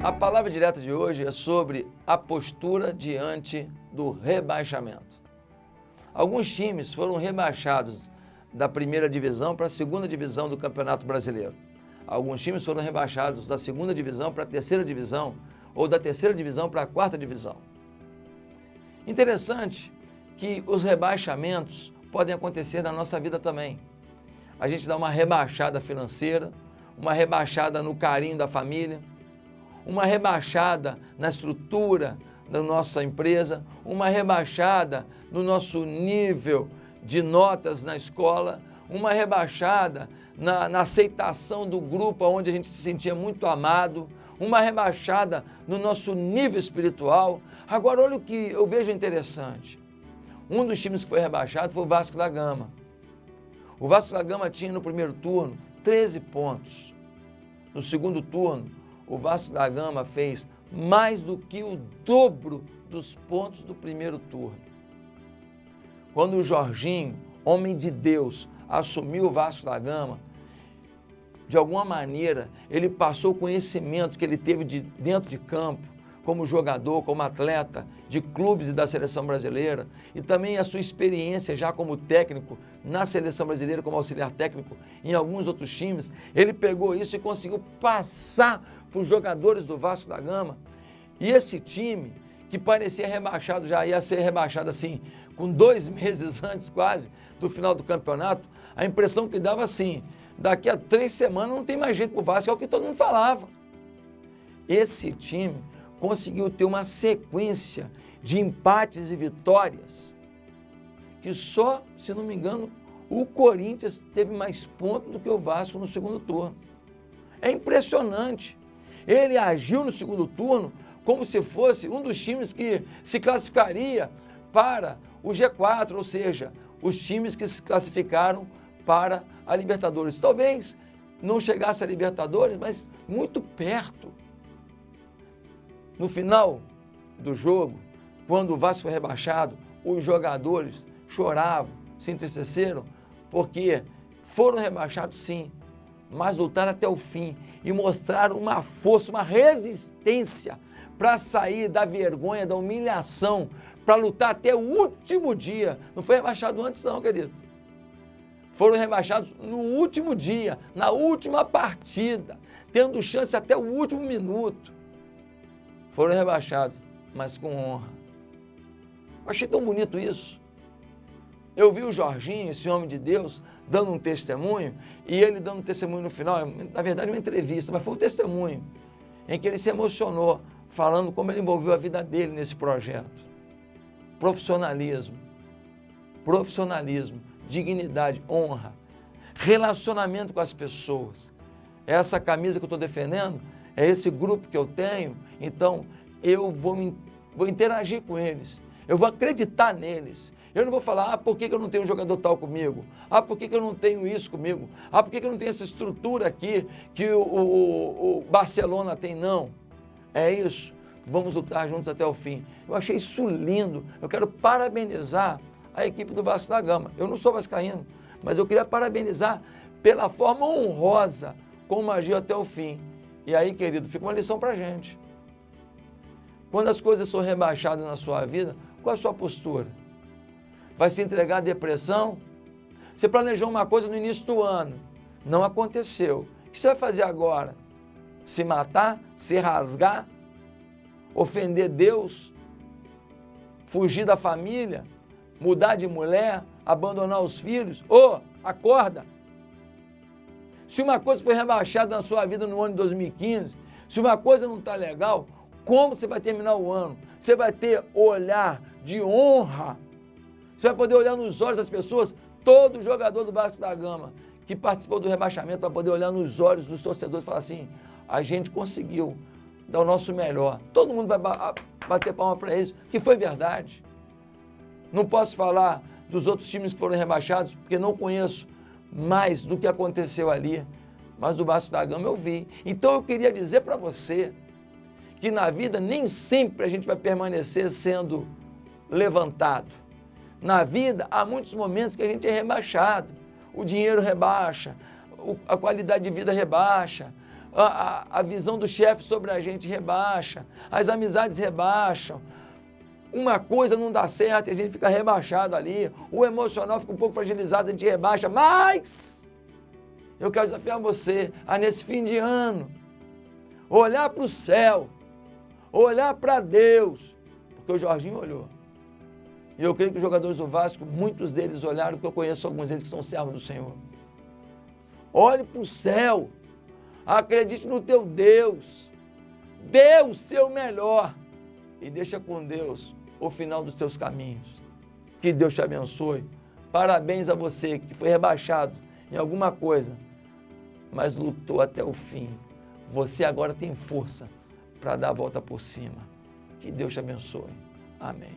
A palavra direta de hoje é sobre a postura diante do rebaixamento. Alguns times foram rebaixados da primeira divisão para a segunda divisão do Campeonato Brasileiro. Alguns times foram rebaixados da segunda divisão para a terceira divisão ou da terceira divisão para a quarta divisão. Interessante que os rebaixamentos podem acontecer na nossa vida também. A gente dá uma rebaixada financeira, uma rebaixada no carinho da família, uma rebaixada na estrutura da nossa empresa, uma rebaixada no nosso nível de notas na escola, uma rebaixada na aceitação do grupo onde a gente se sentia muito amado, uma rebaixada no nosso nível espiritual. Agora, olha o que eu vejo interessante. Um dos times que foi rebaixado foi o Vasco da Gama. O Vasco da Gama tinha no primeiro turno 13 pontos. No segundo turno, o Vasco da Gama fez mais do que o dobro dos pontos do primeiro turno. Quando o Jorginho, homem de Deus, assumiu o Vasco da Gama, de alguma maneira ele passou o conhecimento que ele teve dentro de campo, como jogador, como atleta de clubes e da seleção brasileira, e também a sua experiência já como técnico na seleção brasileira, como auxiliar técnico em alguns outros times. Ele pegou isso e conseguiu passar para os jogadores do Vasco da Gama. E esse time, que parecia rebaixado, já ia ser rebaixado assim, com 2 meses antes quase do final do campeonato, a impressão que dava assim, daqui a 3 semanas não tem mais jeito para o Vasco, é o que todo mundo falava. Esse time conseguiu ter uma sequência de empates e vitórias que só, se não me engano, o Corinthians teve mais pontos do que o Vasco no segundo turno. É impressionante. Ele agiu no segundo turno como se fosse um dos times que se classificaria para o G4, ou seja, os times que se classificaram para a Libertadores. Talvez não chegasse a Libertadores, mas muito perto. No final do jogo, quando o Vasco foi rebaixado, os jogadores choravam, se entristeceram, porque foram rebaixados sim, mas lutaram até o fim e mostraram uma força, uma resistência para sair da vergonha, da humilhação, para lutar até o último dia. Não foi rebaixado antes não, querido. Foram rebaixados no último dia, na última partida, tendo chance até o último minuto. Foram rebaixados, mas com honra. Eu achei tão bonito isso. Eu vi o Jorginho, esse homem de Deus, dando um testemunho, e ele dando um testemunho no final, na verdade uma entrevista, mas foi um testemunho, em que ele se emocionou, falando como ele envolveu a vida dele nesse projeto. Profissionalismo, dignidade, honra, relacionamento com as pessoas. Essa camisa que eu estou defendendo, é esse grupo que eu tenho, então eu vou interagir com eles, eu vou acreditar neles. Eu não vou falar, por que eu não tenho um jogador tal comigo? Por que eu não tenho isso comigo? Por que eu não tenho essa estrutura aqui que o Barcelona tem? Não. É isso. Vamos lutar juntos até o fim. Eu achei isso lindo. Eu quero parabenizar a equipe do Vasco da Gama. Eu não sou vascaíno, mas eu queria parabenizar pela forma honrosa como agiu até o fim. E aí, querido, fica uma lição para a gente. Quando as coisas são rebaixadas na sua vida, qual é a sua postura? Vai se entregar à depressão? Você planejou uma coisa no início do ano, não aconteceu. O que você vai fazer agora? Se matar? Se rasgar? Ofender Deus? Fugir da família? Mudar de mulher? Abandonar os filhos? Acorda! Se uma coisa foi rebaixada na sua vida no ano de 2015, se uma coisa não está legal, como você vai terminar o ano? Você vai ter olhar de honra. Você vai poder olhar nos olhos das pessoas. Todo jogador do Vasco da Gama que participou do rebaixamento vai poder olhar nos olhos dos torcedores e falar assim, a gente conseguiu dar o nosso melhor. Todo mundo vai bater palma para eles, que foi verdade. Não posso falar dos outros times que foram rebaixados, porque não conheço mais do que aconteceu ali, mas do Vasco da Gama eu vi. Então eu queria dizer para você que na vida nem sempre a gente vai permanecer sendo levantado. Na vida há muitos momentos que a gente é rebaixado. O dinheiro rebaixa, a qualidade de vida rebaixa, A visão do chefe sobre a gente rebaixa. As amizades rebaixam. Uma coisa não dá certo e a gente fica rebaixado ali. O emocional fica um pouco fragilizado, a gente rebaixa. Mas eu quero desafiar você a, nesse fim de ano, olhar para o céu, olhar para Deus, porque o Jorginho olhou. E eu creio que os jogadores do Vasco, muitos deles olharam, porque eu conheço alguns deles que são servos do Senhor. Olhe para o céu, acredite no teu Deus, dê o seu melhor e deixa com Deus o final dos teus caminhos. Que Deus te abençoe. Parabéns a você que foi rebaixado em alguma coisa, mas lutou até o fim. Você agora tem força para dar a volta por cima. Que Deus te abençoe. Amém.